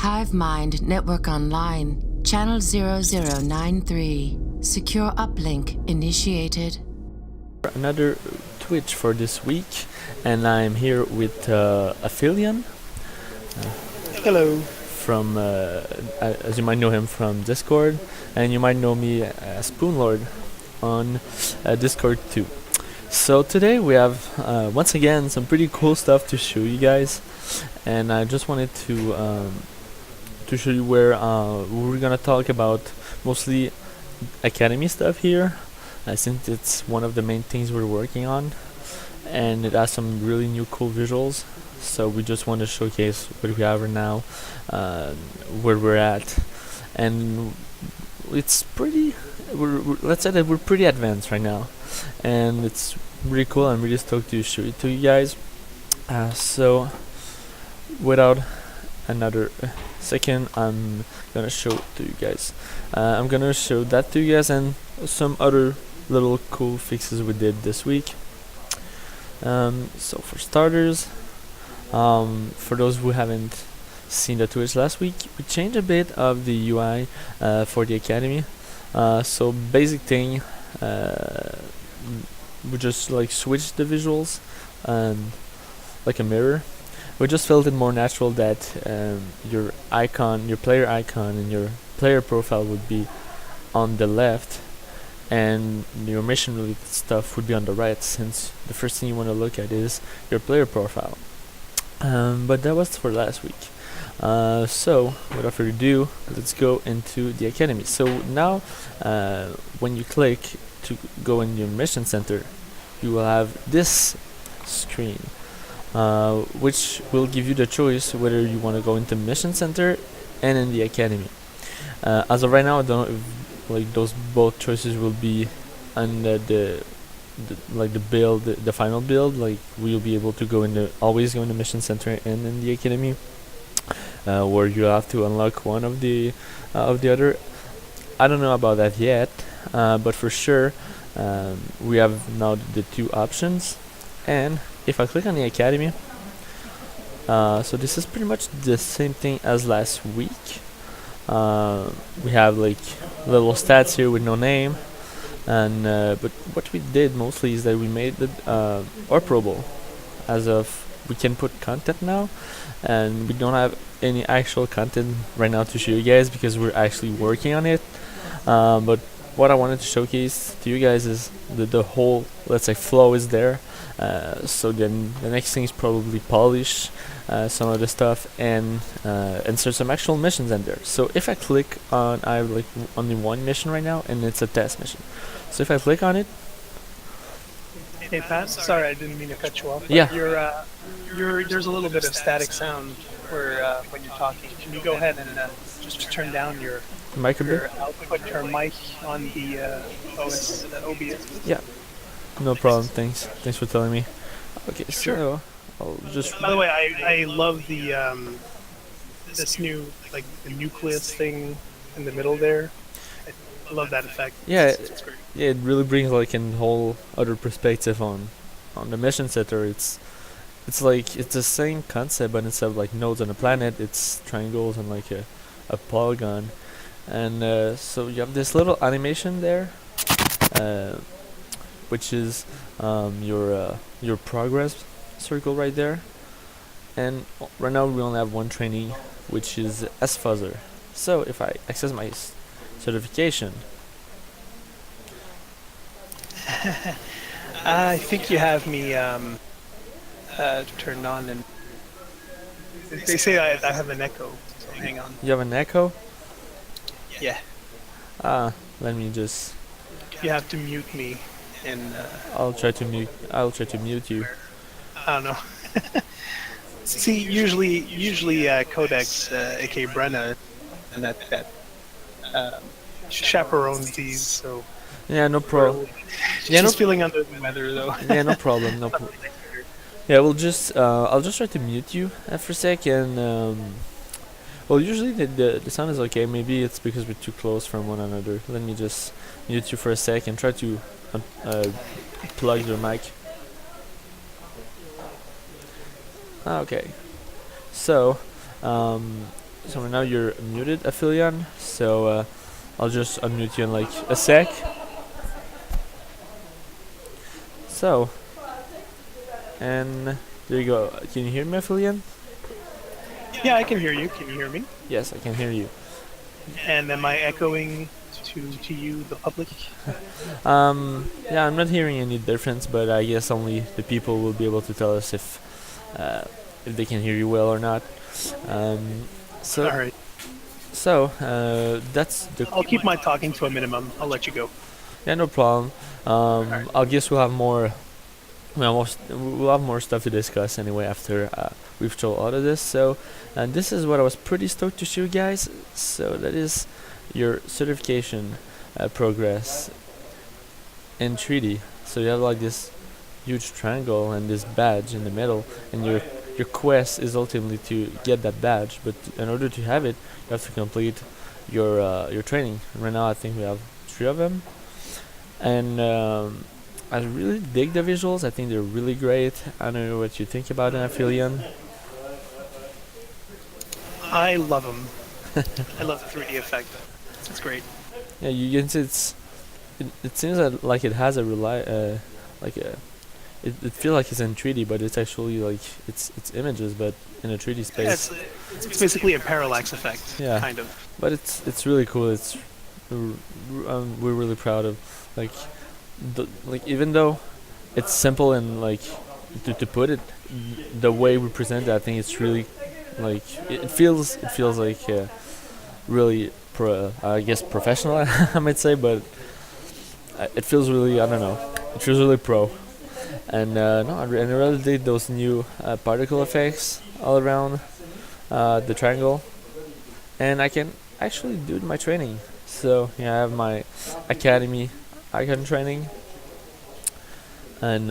Hive Mind Network Online, Channel 0093. Secure uplink initiated. Another Twitch for this week, and I'm here with Aphelion. Hello. From, as you might know him from Discord, and you might know me as Spoonlord on Discord too. So today we have once again some pretty cool stuff to show you guys, and I just wanted to show you where we're gonna talk about mostly Academy stuff here. I think it's one of the main things we're working on, and it has some really new cool visuals. So we just want to showcase what we have right now, where we're at, and it's pretty. Let's say that we're pretty advanced right now, and it's really cool. I'm really stoked to show it to you guys. So without another second, I'm gonna show it to you guys. I'm gonna show that to you guys and some other little cool fixes we did this week. So for starters, for those who haven't seen the Twitch last week, we changed a bit of the UI for the Academy. So basic thing, we just like switched the visuals and like a mirror. We just felt it more natural that your icon, your player icon, and your player profile would be on the left, and your mission related stuff would be on the right, since the first thing you want to look at is your player profile. But that was for last week. So without further ado, let's go into the Academy. So now when you click to go in your mission center, you will have this screen, which will give you the choice whether you want to go into mission center and in the Academy. As of right now, I don't know if like those both choices will be under the build, the final build. Like we'll be able to go into always go in the mission center and in the Academy, where you have to unlock one of the other. I don't know about that yet, but for sure we have now the two options. And if I click on the Academy, so this is pretty much the same thing as last week. We have like little stats here with no name, and but what we did mostly is that we made it operable. As of we can put content now, and we don't have any actual content right now to show you guys because we're actually working on it. But what I wanted to showcase to you guys is the whole, let's say, flow is there. So then the next thing is probably polish some of the stuff and insert some actual missions in there. So if I click on, I have like only one mission right now, and it's a test mission. So if I click on it, Hey Pat, sorry I didn't mean to cut you off. But yeah, there's a little bit of static sound where when you're talking. Can you go ahead and just turn down your output, your mic on the OBS? Yeah, no problem. Thanks for telling me. Okay, sure. So I'll just. By the way, I love the this new like the nucleus thing in the middle there. I love that effect. Yeah, it's great. Yeah, it really brings like a whole other perspective on the mission center. It's like it's the same concept, but instead of like nodes on a planet, it's triangles and like a polygon. And so you have this little animation there, which is your progress circle right there. And right now we only have one training, which is S-Fuzzer. So if I access my certification, I think you have me turned on, and they say I have an echo. So hang on. You have an echo? Yeah. Let me just. You have to mute me, and I'll try to mute you. I don't know. See, usually Codex, aka Brenna, and that chaperones these. So. Yeah, no problem. Yeah, just feeling under the weather though. Yeah, no problem. No problem. Yeah, we'll just. I'll just try to mute you for a sec, and well, usually the sound is okay. Maybe it's because we're too close from one another. Let me just mute you for a sec and try to plug your mic. Okay. So So now you're muted, Aphelion. So I'll just unmute you in like a sec. So, and there you go. Can you hear me, Aphelion? Yeah, I can hear you. Can you hear me? Yes, I can hear you. And am I echoing to you, the public? Yeah, I'm not hearing any difference, but I guess only the people will be able to tell us if they can hear you well or not. So, All right. So that's the. I'll keep my talking to a minimum. I'll let you go. Yeah, no problem. I guess we'll have more. We'll have more stuff to discuss anyway after we've told all of this. So, and this is what I was pretty stoked to show you guys. So that is your certification progress in 3D. So you have like this huge triangle and this badge in the middle, and your quest is ultimately to get that badge. But in order to have it, you have to complete your training. Right now, I think we have 3 of them, and I really dig the visuals. I think they're really great. I don't know what you think about an Aphelion. I love them. I love the 3D effect. It's great. Yeah, you can see it seems that like it has a it feels like it's in 3D, but it's actually like it's images, but in a 3D space. Yeah, it's basically a parallax effect. Yeah, kind of. But it's really cool. We're really proud of like even though it's simple and like to put it the way we present it, I think it's really like it feels like really I guess professional I might say, but it feels really, I don't know, it feels really pro. And I really dig those new particle effects all around the triangle, and I can actually do my training. So yeah, I have my academy icon training, and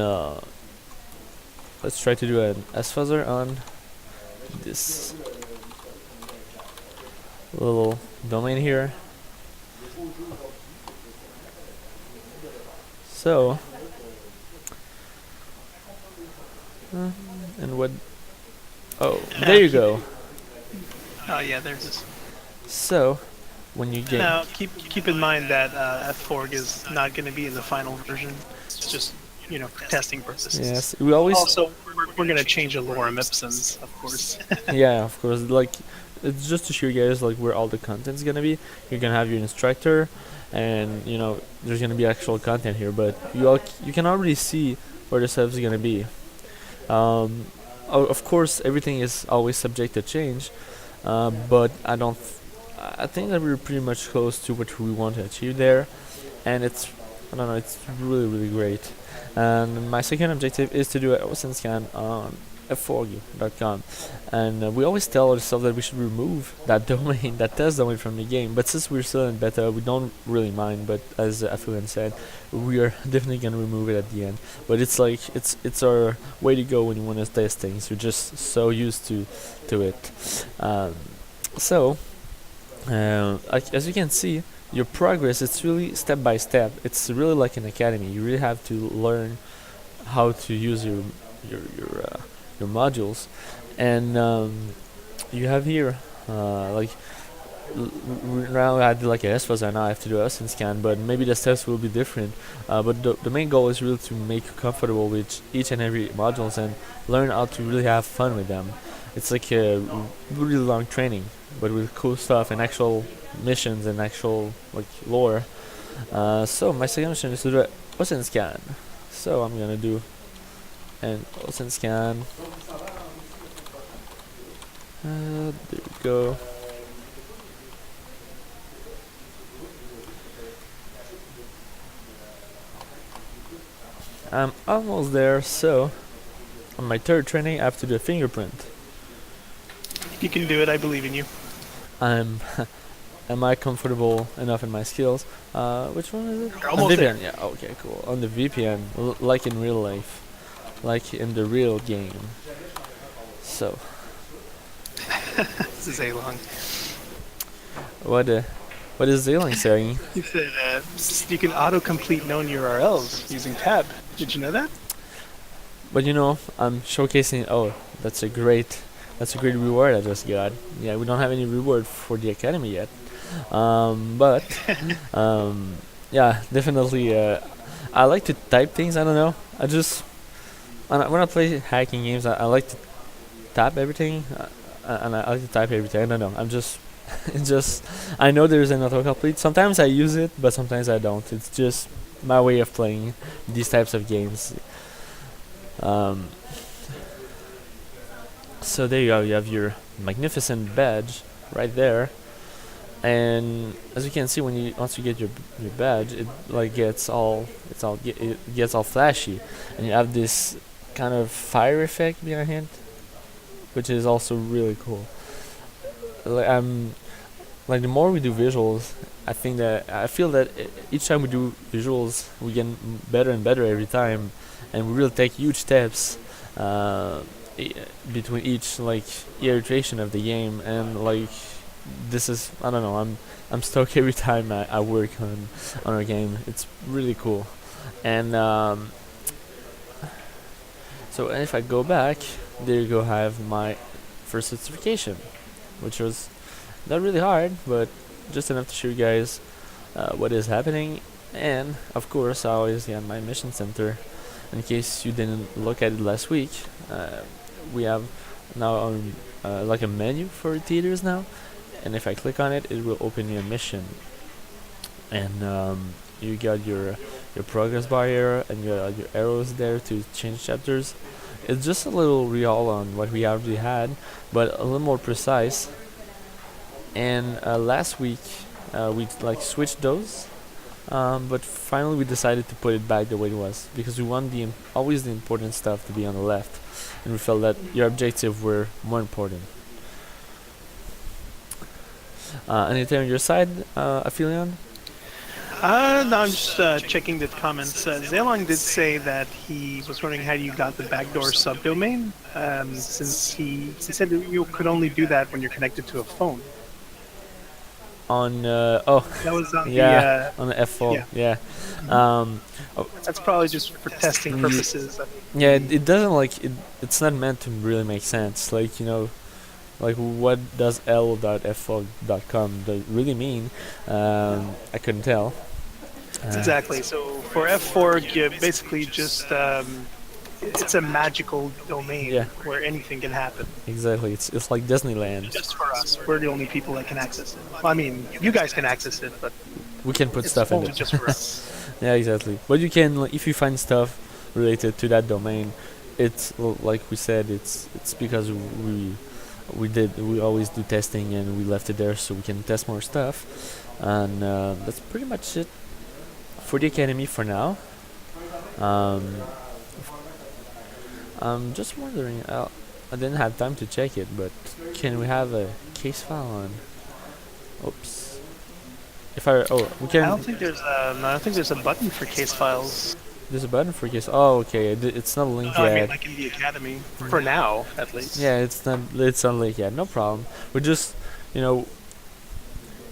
let's try to do an S-fuzzer on this little domain here. So and what? Oh, there you go. Oh yeah, there's this. So when you get now, keep in mind that F4 is not going to be in the final version. It's just, for testing purposes. Yes, we always also we're going to change the lorem ipsums, of course. Yeah, of course. Like it's just to show you guys like where all the content's gonna be. You're gonna have your instructor, and there's gonna be actual content here. But you can already see where the stuff is gonna be. Of course, everything is always subject to change, but I think that we're pretty much close to what we want to achieve there, and it's really, really great. And my second objective is to do an OSINT scan on f4g.com, and we always tell ourselves that we should remove that domain, that test domain from the game, but since we're still in beta, we don't really mind. But as Aphelion said, we are definitely gonna remove it at the end. But it's like it's our way to go when you want to test things. You're just so used to it. As you can see, your progress, it's really step by step. It's really like an academy. You really have to learn how to use your modules, and you have here now I did like a S-fuzzer, now I have to do a OSINT scan, but maybe the steps will be different. But the main goal is really to make you comfortable with each and every modules and learn how to really have fun with them. It's like a really long training, but with cool stuff and actual missions and actual like lore. So my second mission is to do an OSINT scan. So I'm gonna do an OSINT scan. There we go. I'm almost there. So on my third training, I have to do a fingerprint. You can do it. I believe in you. Am I comfortable enough in my skills? Which one is it? You're almost VPN. there. Yeah. Okay. Cool. On the VPN, like in real life, like in the real game. So. This is A-Long. What is Zayling saying? He said you can autocomplete known URLs using tab. Did you know that? But I'm showcasing. Oh, that's a great That's a great reward I just got. Yeah, we don't have any reward for the academy yet. But yeah, definitely. I like to type things. I don't know. When I play hacking games, I like to tap everything, and I like to type everything. I don't know. I'm just, it's just. I know there's an autocomplete. Sometimes I use it, but sometimes I don't. It's just my way of playing these types of games. So there you go. You have your magnificent badge right there, and as you can see, once you get your badge, it like gets all it gets all flashy, and you have this kind of fire effect behind it, which is also really cool. Like the more we do visuals, I feel that each time we do visuals, we get better and better every time, and we really take huge steps between each like iteration of the game, and like this is, I don't know, I'm stoked every time I work on our game. It's really cool, and so if I go back, there you go. I have my first certification, which was not really hard, but just enough to show you guys what is happening. And of course, I always get my mission center. In case you didn't look at it last week, we have now like a menu for theaters now, and if I click on it, it will open me a mission. And you got your progress bar here, and you got your arrows there to change chapters. It's just a little rehaul on what we already had, but a little more precise. And last week we like switched those, but finally we decided to put it back the way it was, because we want always the important stuff to be on the left, and we felt that your objectives were more important. Anything on your side, Aphelion? No, I'm just checking the comments. Zalong did say that he was wondering how you got the backdoor subdomain, since he said that you could only do that when you're connected to a phone. On That was on on the F4. Yeah. That's probably just for testing purposes. Yeah, it doesn't like it's not meant to really make sense. Like, you know, like what does l.f4.com really mean? I couldn't tell. Exactly. So for F4, you basically just it's a magical domain where anything can happen. Exactly. It's like Disneyland. Just for us, we're the only people that can access it. Well, I mean, you guys can access it, but we can put stuff in it. It's only just for us. Yeah, exactly. But you can, like, if you find stuff related to that domain, it's like we said, it's because we always do testing, and we left it there so we can test more stuff. And that's pretty much it for the academy for now. I'm just wondering, I didn't have time to check it, but can we have a case file on? Oops. We can. I don't think there's a button for case files. There's a button for case. Oh, okay. It's not linked yet. I mean, like in the academy, for now, at least. Yeah, it's not linked yet. No problem. We're just, we're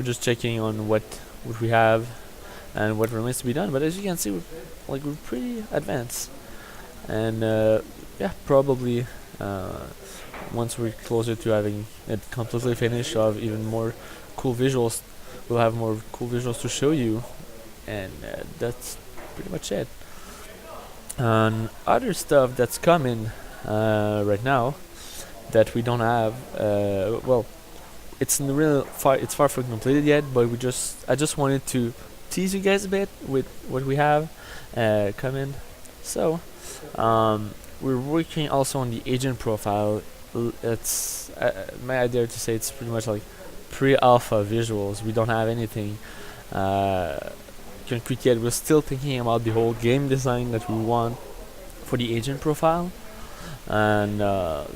just checking on what we have and what remains to be done. But as you can see, we're pretty advanced, and probably once we're closer to having it completely finished, of even more cool visuals, we'll have more cool visuals to show you, and that's pretty much it. And other stuff that's coming right now that we don't have, it's far from completed yet, but I just wanted to tease you guys a bit with what we have coming. So we're working also on the agent profile. It's my idea to say it's pretty much like pre-alpha visuals. We don't have anything concrete yet. We're still thinking about the whole game design that we want for the agent profile, and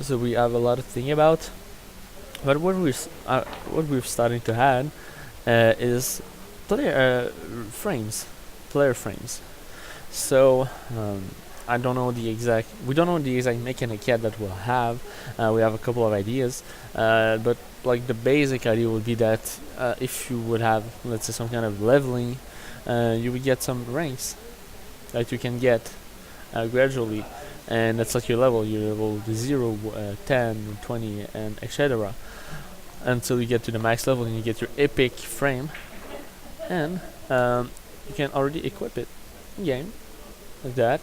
so we have a lot to think about. But what we're starting to add is player frames. So we don't know the exact mechanic yet that we'll have. We have a couple of ideas, but like the basic idea would be that if you would have, let's say, some kind of leveling, you would get some ranks that you can get gradually and that's like your level. Your level 0, 10, 20, and etc. Until you get to the max level and you get your epic frame, and you can already equip it in game like that.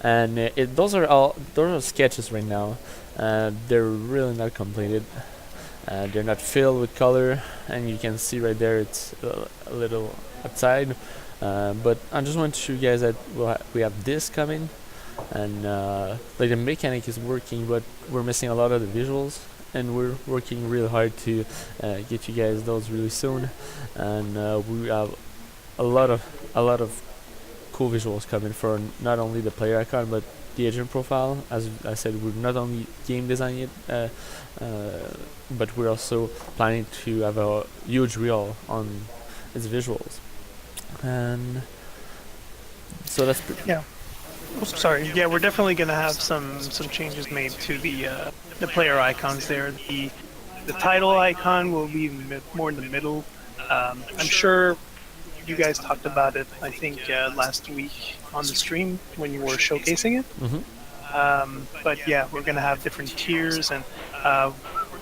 And those are sketches right now. They're really not completed. They're not filled with color, and you can see right there it's a little outside. But I just want to show you guys that we have this coming, and like the mechanic is working, but we're missing a lot of the visuals, and we're working really hard to get you guys those really soon. And we have a lot of cool visuals coming for not only the player icon but the agent profile. As I said, we're not only game designing it, but we're also planning to have a huge reel on its visuals. And so that's yeah. Oops, sorry. Yeah, we're definitely going to have some changes made to the player icons there. The title icon will be more in the middle. I'm sure you guys talked about it, I think, last week on the stream when you were showcasing it. But yeah, we're going to have different tiers, and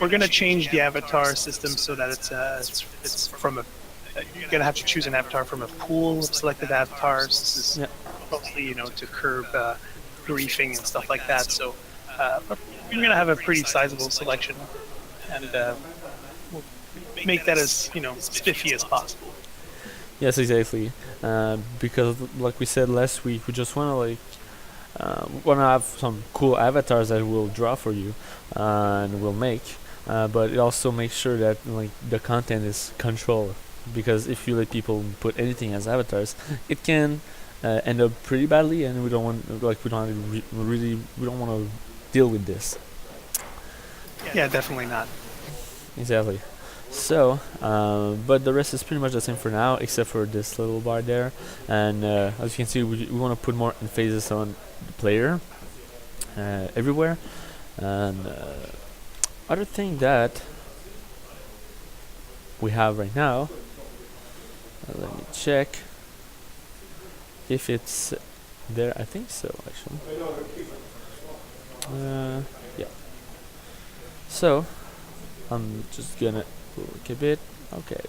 we're going to change the avatar system so that it's from a... you're going to have to choose an avatar from a pool of selected avatars. This is mostly, to curb griefing and stuff like that. So we're going to have a pretty sizable selection, and we'll make that as, spiffy as possible. Yes, exactly. Because, like we said last week, we just want to have some cool avatars that we'll draw for you and we'll make. But it also makes sure that the content is controlled. Because if you let people put anything as avatars, it can end up pretty badly, and we don't want to deal with this. Yeah, definitely not. Exactly. So, but the rest is pretty much the same for now, except for this little bar there. And as you can see, we want to put more emphasis on the player everywhere. And other thing that we have right now, let me check if it's there. I think so, actually. Yeah. So I'm just gonna look a bit. Okay.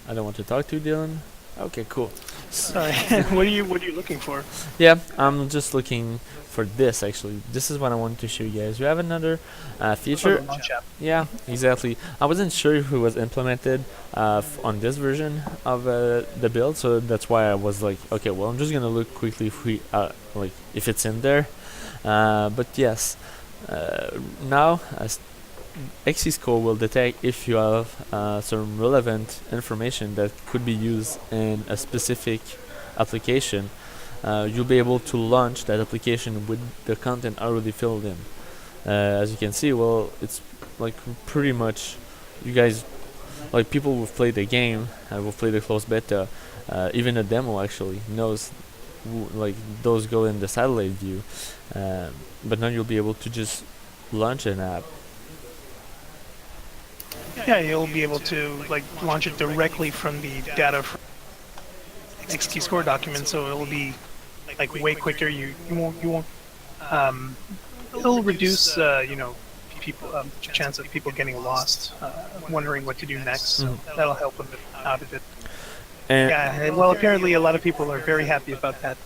I don't want to talk to you, Dylan. Okay, cool. Sorry. What are you looking for? Yeah, I'm just looking for this, actually. This is what I wanted to show you guys. We have another feature. Yeah, exactly. I wasn't sure if it was implemented on this version of the build, so that's why I was like, okay, well, I'm just gonna look quickly if it's in there. But yes, now XC-score will detect if you have some relevant information that could be used in a specific application. You'll be able to launch that application with the content already filled in. As you can see, well, it's like pretty much, you guys, like people who've played the game, who've played the closed beta, even a demo actually knows, like those go in the satellite view, but now you'll be able to just launch an app. Yeah, you'll be able to launch it directly from the data from XT-score document, so it'll be way quicker. You won't it'll reduce people chance of people getting lost, wondering what to do next. So that'll help a bit out of it. Yeah, well, apparently a lot of people are very happy about that.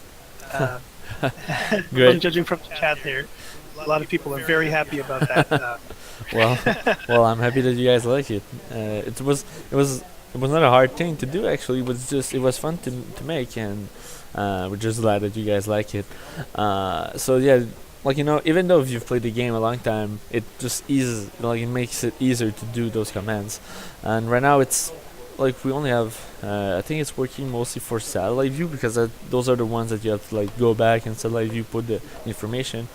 Great. Judging from the chat here, a lot of people are very happy about that. Well, I'm happy that you guys like it. It was not a hard thing to do, actually. It was fun to make, and we're just glad that you guys like it. So yeah, even though if you've played the game a long time, it just eases, it makes it easier to do those commands. And right now it's we only have, I think it's working mostly for satellite view, because those are the ones that you have to go back and satellite view, put the information.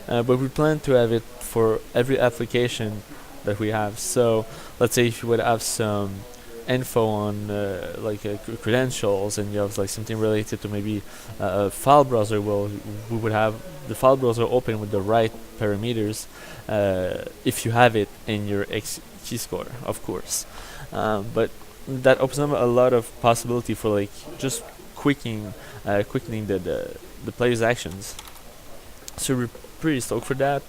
But we plan to have it for every application that we have. So let's say if you would have some info on credentials, and you have something related to maybe a file browser, we would have the file browser open with the right parameters if you have it in your XT-score, of course. But that opens up a lot of possibility for just quickening the player's actions. So we're pretty stoked for that.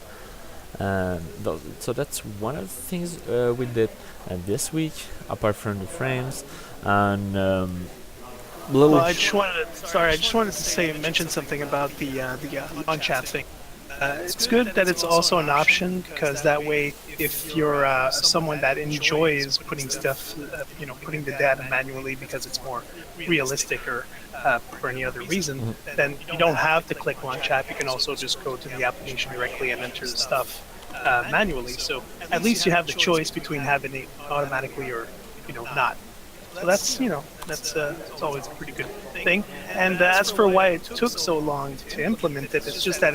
So that's one of the things we did this week, apart from the frames. And well, I just wanted to mention something about the launch app thing. It's good that it's also an option, because that way, if you're someone that enjoys putting stuff, putting the data manually because it's more realistic, or for any other reason, then you don't have to click launch app. You can also just go to the application directly and enter the stuff manually. So at least you have the choice between having it automatically or not. So that's it's always a pretty good thing. And as for why it took so long to implement it, it's just that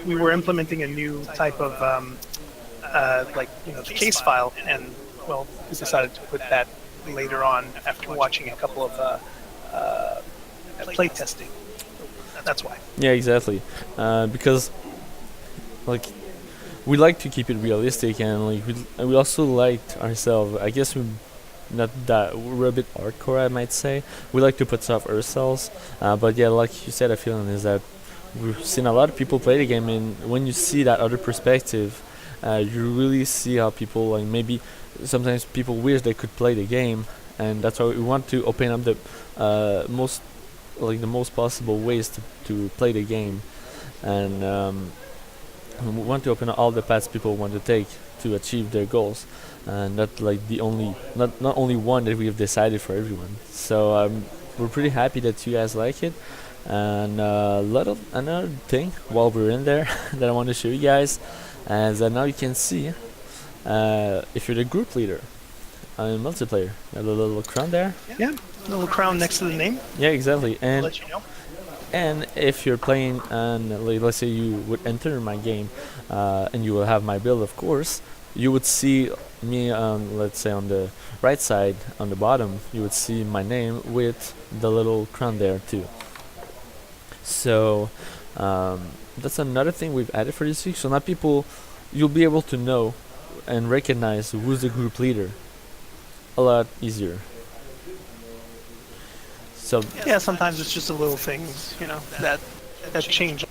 we were implementing a new type of the case file, and well, we decided to put that later on after watching a couple of play testing. That's why. Yeah, exactly. Because we like to keep it realistic, and we also liked ourselves. I guess we're a bit hardcore, I might say. We like to put stuff ourselves, but yeah, like you said, a feeling is that we've seen a lot of people play the game, and when you see that other perspective, you really see how people maybe sometimes people wish they could play the game, and that's why we want to open up the most possible ways to play the game, and we want to open up all the paths people want to take to achieve their goals, and not only one that we have decided for everyone. So we're pretty happy that you guys like it. And another thing while we're in there that I want to show you guys is that now you can see if you're the group leader in multiplayer. Got a little crown there. Yeah, a little crown next to the name. Yeah, exactly. And I'll let you know. And if you're playing, and let's say you would enter my game, and you will have my build, of course, you would see me let's say on the right side, on the bottom, you would see my name with the little crown there too. So that's another thing we've added for this week. So now you'll be able to know and recognize who's the group leader a lot easier. So yeah, sometimes it's just the little things, that change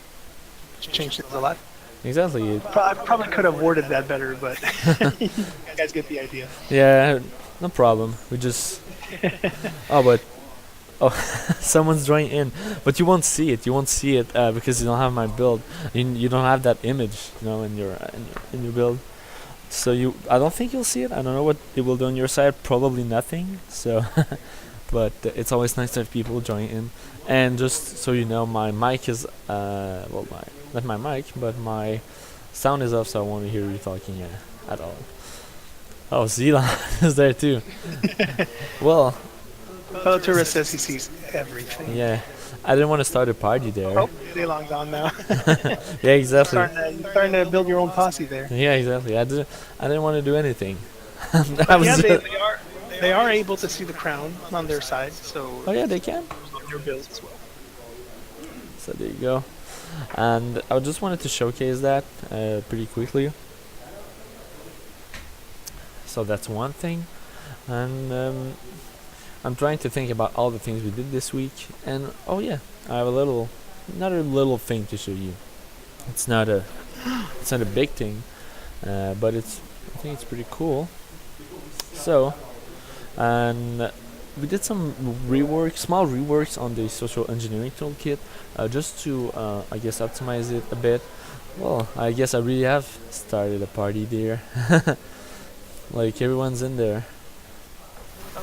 things a lot. Exactly. I probably could have worded that better, but you guys get the idea. Yeah, no problem. We just someone's joining in, but you won't see it. You won't see it because you don't have my build. You don't have that image, in your build. So I don't think you'll see it. I don't know what it will do on your side. Probably nothing. So, but it's always nice to have people join in. And just so you know, my mic is not my mic, but my sound is off, so I won't hear you talking at all. Oh, Zeelan is there too. Well. Oh, Tourist says he sees everything. Yeah, I didn't want to start a party there. Oh, Zeelan's on now. Yeah, exactly. You're starting to build your own posse there. Yeah, exactly. I didn't want to do anything. They are able to see the crown on their side, so. Oh yeah, they can. Your builds as well. So there you go. And I just wanted to showcase that pretty quickly. So that's one thing, and I'm trying to think about all the things we did this week, and oh yeah, I have another little thing to show you. It's not a big thing, but I think it's pretty cool. So, and we did some small reworks on the social engineering toolkit, just to I guess optimize it a bit. Well, I guess I really have started a party there. Like everyone's in there.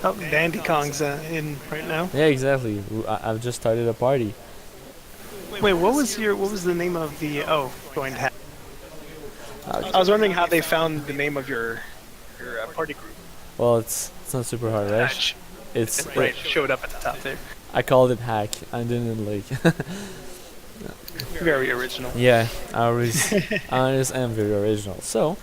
Oh, Dandy Kong's in right now. Yeah, exactly. I've just started a party. Wait, what was the name of the? Oh, going to. I was wondering how they found the name of your party group. Well, it's not super hard, right? It showed up at the top there. I called it hack. I didn't Very original. Yeah, I always am very original. So,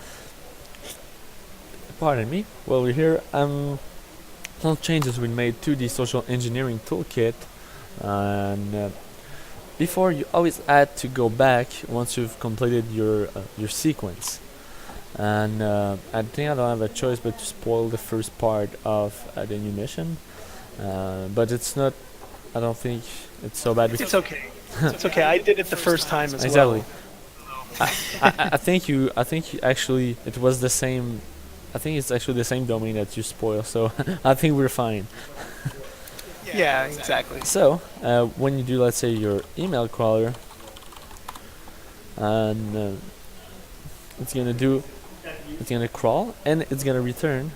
pardon me. Well, we're here. Some changes we made to the social engineering toolkit, and before you always had to go back once you've completed your sequence, and I think I don't have a choice but to spoil the first part of the new mission, but it's not I don't think it's so bad. It's okay. It's okay. I did it the first time as exactly. well. I think actually it was the same. I think it's actually the same domain that you spoil. So I think we're fine. Yeah, exactly. So when you do, let's say, your email crawler, and it's gonna crawl and it's gonna return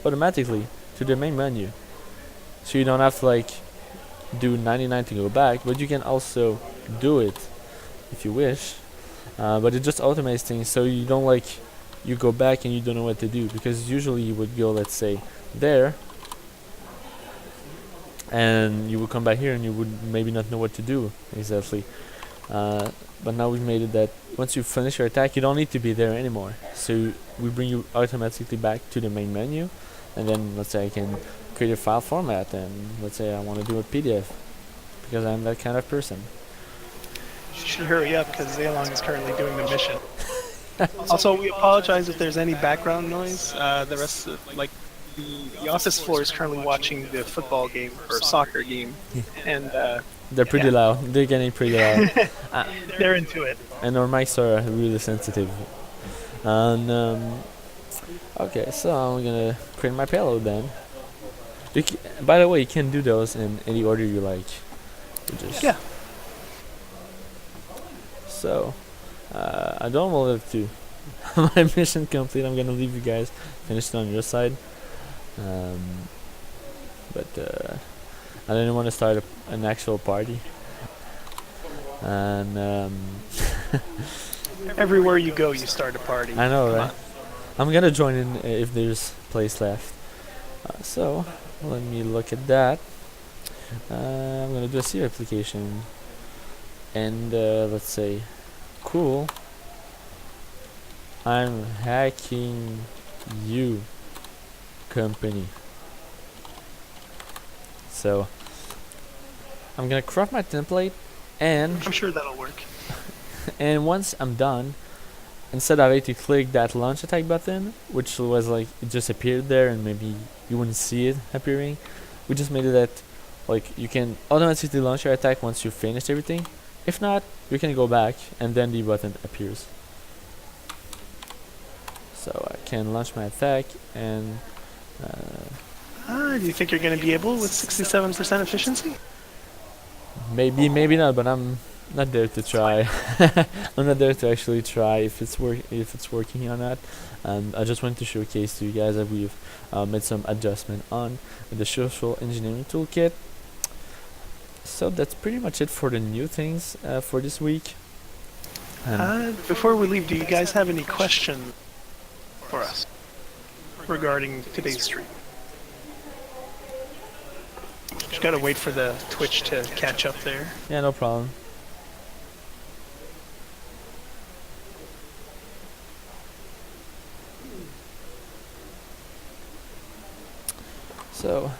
automatically to the main menu. So you don't have to like do 99 to go back, but you can also do it if you wish. But it just automates things, so you don't like you go back and you don't know what to do, because usually you would go, let's say, there, and you would come back here and you would maybe not know what to do exactly. But now we've made it that once you finish your attack, you don't need to be there anymore. So we bring you automatically back to the main menu, and then let's say I can create a file format, and let's say I want to do a PDF because I'm that kind of person. You should hurry up because Zaylong is currently doing the mission. Also, we apologize if there's any background noise. The rest of, like, the office floor is currently watching the football game or soccer game, and they're pretty loud. They're getting pretty loud. They're into it. And our mics are really sensitive. And okay, so I'm gonna create my payload then. By the way, you can do those in any order you like. Yeah. So I don't want to my mission complete. I'm gonna leave you guys finish it on your side. But I didn't want to start an actual party. And everywhere you go, you start a party. I know, right? I'm gonna join in if there's place left. So let me look at that. I'm gonna do a C application, and let's say, cool. I'm hacking you, company. So I'm gonna craft my template, and I'm sure that'll work. and once I'm done, instead of having to click that launch attack button, which was like it just appeared there and maybe you wouldn't see it appearing, we just made it that like you can automatically launch your attack once you've finished everything. If not, you can go back and then the button appears. So I can launch my attack, and do you think you're going to be able with 67% efficiency? maybe not, but I'm not there to try. I'm not there to actually try if it's working or not. I just want to showcase to you guys that we've made some adjustment on the social engineering toolkit. So that's pretty much it for the new things for this week. Before we leave, do you guys have any questions for us regarding today's stream? Just gotta wait for the Twitch to catch up there. Yeah, no problem. So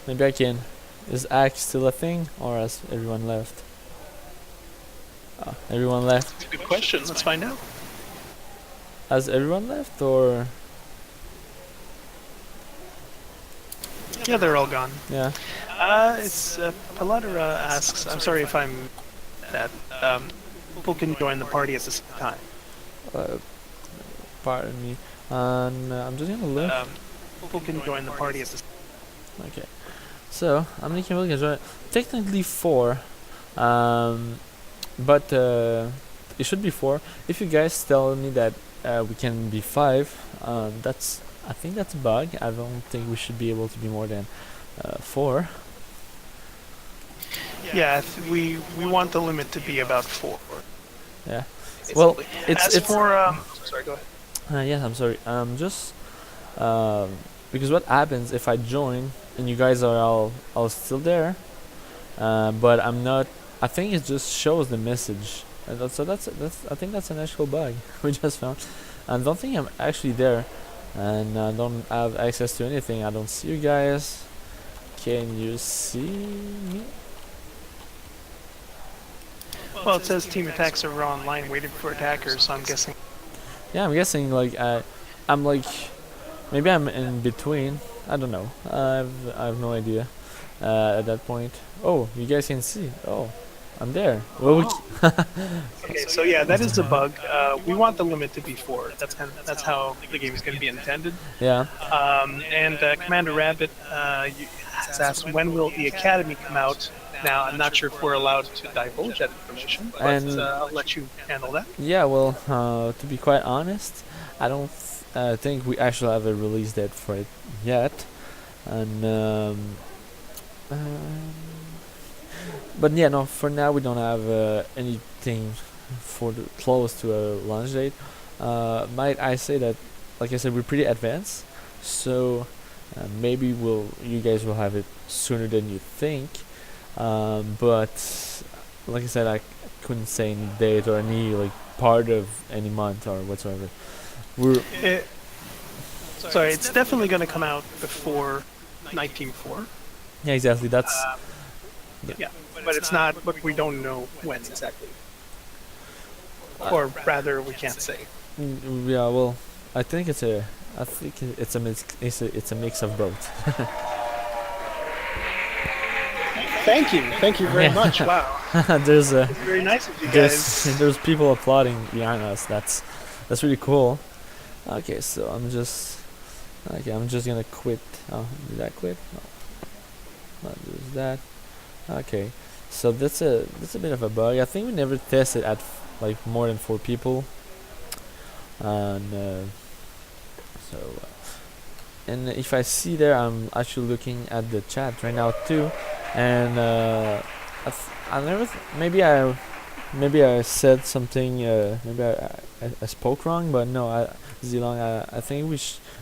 maybe I can. Is Axe still a thing, or has everyone left? Everyone left. That's a good question. Let's find out. Has everyone left, or? Yeah, they're all gone. Yeah. It's Paladra asks. I'm sorry if I'm that. People can join the party at the same time. Pardon me. And I'm just gonna look. People can join the party at the. Okay. So how many people can join? Technically 4. But it should be 4. If you guys tell me that we can be 5, I think that's a bug. I don't think we should be able to be more than 4. Yeah, we want the limit to be about 4. Yeah. Well, it's for sorry, go ahead. yes, I'm sorry. Just because what happens if I join and you guys are all still there, but I'm not. I think it just shows the message. So that's I think that's an actual bug we just found. I don't think I'm actually there, and I don't have access to anything. I don't see you guys. Can you see me? Well, it says team attacks are online, waiting for attackers. So I'm guessing. Yeah, I'm guessing like I'm like maybe I'm in between. I don't know. I have no idea. at that point. Oh, you guys can see. Oh, I'm there. Well, Okay, so yeah, that is a bug. We want the limit to be 4. That's how the game is going to be intended. yeah. And Commander Rabbit has asked, when will the Academy come out? Now, I'm not sure if we're allowed to divulge that information, but And- I'll let you handle that. Yeah, well, to be quite honest, I don't think we actually have a release date for it yet. And but yeah, no, for now we don't have anything for close to a launch date. Might I say that, like I said, we're pretty advanced, so maybe you guys will have it sooner than you think. But like I said, I couldn't say any date or any like part of any month or whatsoever. We're Sorry, it's definitely going to come out before 19.4. yeah, exactly. That's Yeah, but it's not. But we don't know when exactly, or rather, we can't say. yeah. Well, I think it's a mix. It's a mix of both. Thank you very Yeah. much. Wow, There's a it's very nice of you guys. there's people applauding behind us. That's really cool. Okay, so I'm just gonna quit. Oh, did I quit? No, not just that. Okay, so that's a bit of a bug. I think we never tested at like more than 4 people, and so and if I see there, I'm actually looking at the chat right now too, and I never maybe I said something, maybe I spoke wrong, but no, Zilong, I think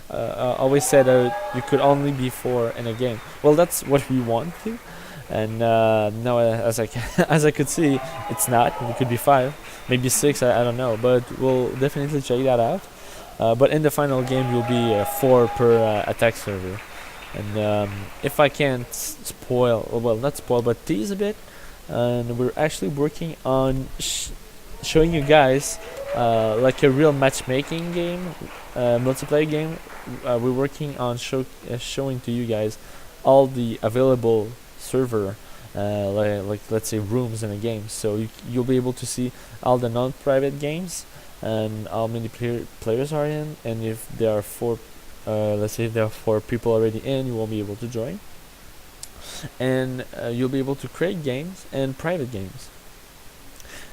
I always said that you could only be 4 in a game. Well, that's what we want to, and no, as I could see, it's not. It could be 5, maybe 6. I don't know, but we'll definitely check that out. But in the final game, you'll be 4 per attack server, and if I can't spoil, well, not spoil, but tease a bit. And we're actually working on showing you guys like a real matchmaking game, multiplayer game. We're working on showing to you guys all the available server, like let's say rooms in a game. So you'll be able to see all the non-private games and how many players are in, and if there are 4, let's say if there are 4 people already in, you won't be able to join. And you'll be able to create games and private games,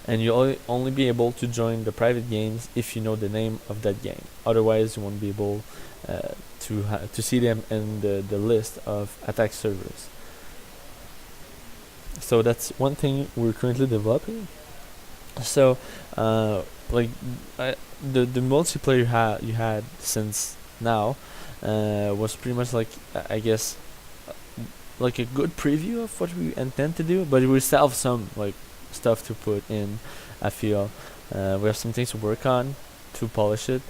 and you'll only be able to join the private games if you know the name of that game. Otherwise, you won't be able to see them in the list of attack servers. So that's one thing we're currently developing. So the multiplayer you had since now was pretty much like, I guess, like a good preview of what we intend to do, but we still have some like stuff to put in. I feel we have some things to work on to polish it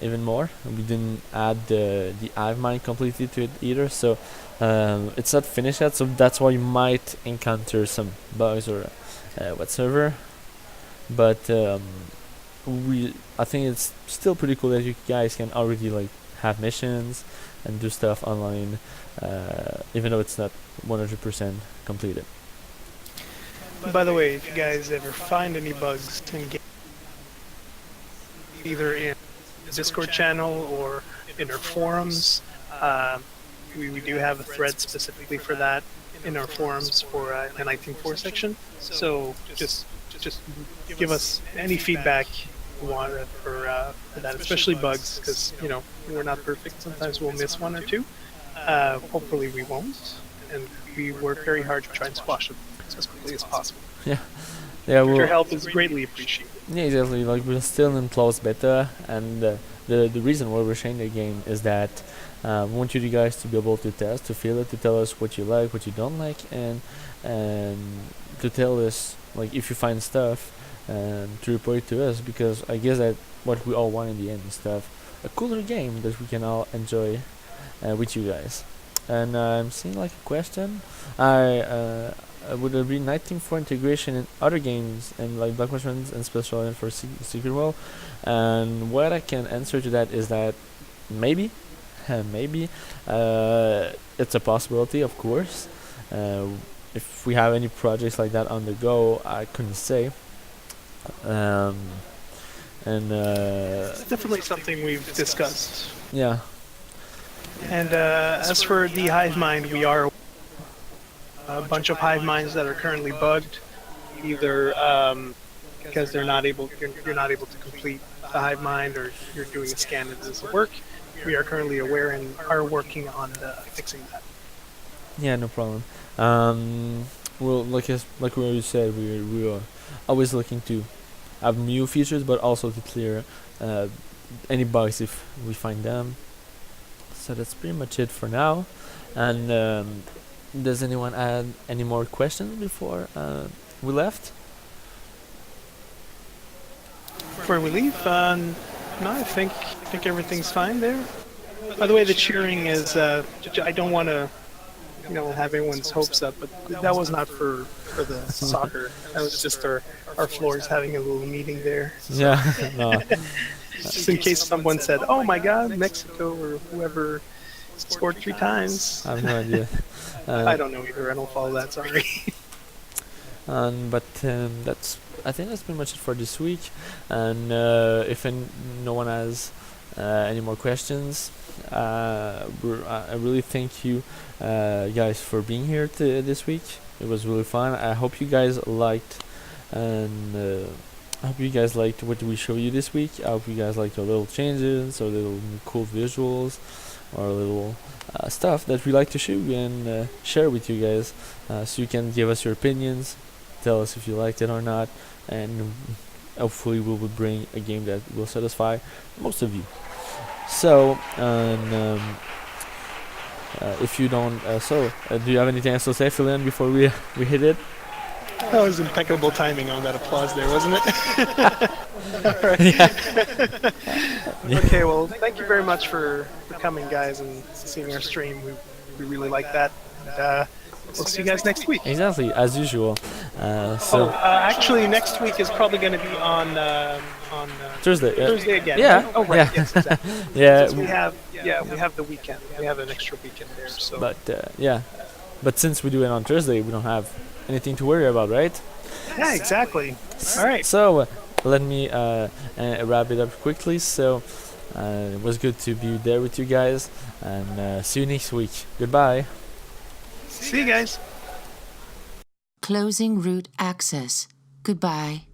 even more. We didn't add the hive mind completely to it either, so it's not finished yet. So that's why you might encounter some bugs or whatsoever. But I think it's still pretty cool that you guys can already like have missions and do stuff online, even though it's not 100% completed. By the way, if you guys ever find any bugs in game, either in the Discord channel or in our forums, we do have a thread specifically for that in our forums for the 19.4 section. So just give us any feedback you want for that, especially bugs, because we're not perfect. Sometimes we'll miss 1 or 2. Hopefully we won't, and we work very hard to try and squash them as quickly as possible. Yeah, well, Your help is greatly appreciated. Yeah, exactly. Like, we're still in closed beta, and the reason why we're sharing the game is that we want you guys to be able to test, to feel it, to tell us what you like, what you don't like, and to tell us like if you find stuff and to report it to us, because I guess that what we all want in the end is to have a cooler game that we can all enjoy with you guys. And I'm seeing like a question. Would there be NITE Team for integration in other games and like Black Watchmen and Special Agent for Secret World? And what I can answer to that is that maybe, maybe it's a possibility, of course. If we have any projects like that on the go, I couldn't say. It's definitely something we've discussed. Yeah. And as for the hive mind, we are a bunch of hive minds that are currently bugged, either because you're not able to complete the hive mind, or you're doing a scan that doesn't work. We are currently aware and are working on fixing that. Yeah, no problem. Well, like we said, we are always looking to have new features, but also to clear any bugs if we find them. So that's pretty much it for now. And does anyone add any more questions before we left? Before we leave, no, I think everything's fine there. By the way, the cheering is, I don't want to, have everyone's hopes up, but that was not for the soccer. That was just our floors having a little meeting there. Yeah, no. Just in case someone said, "Oh my God, Mexico," or whoever scored 3 times. I have no idea. I don't know either. I don't follow that. Sorry. But I think that's pretty much it for this week. And if no one has any more questions, I really thank you guys for being here this week. It was really fun. I hope you guys liked, and I hope you guys liked what we showed you this week. I hope you guys liked our little changes, or little cool visuals, or little stuff that we like to show you and share with you guys, so you can give us your opinions, tell us if you liked it or not, and hopefully we will bring a game that will satisfy most of you. So, if you don't, do you have anything else to say, Philin, before we hit it? That was impeccable timing on that applause there, wasn't it? Yeah. Okay, well, thank you very much for coming, guys, and seeing our stream. We really like that. And, we'll see you guys next week. Exactly, as usual. Actually, next week is probably going to be on Thursday. Thursday again. Yeah. Right? Oh, right. Yeah. Yes, exactly. Yeah. We have the weekend. We have an extra weekend there. So. But since we do it on Thursday, we don't have anything to worry about, right? Yeah, exactly. All right. So let me wrap it up quickly. So it was good to be there with you guys, and see you next week. Goodbye. See you guys. Closing root access. Goodbye.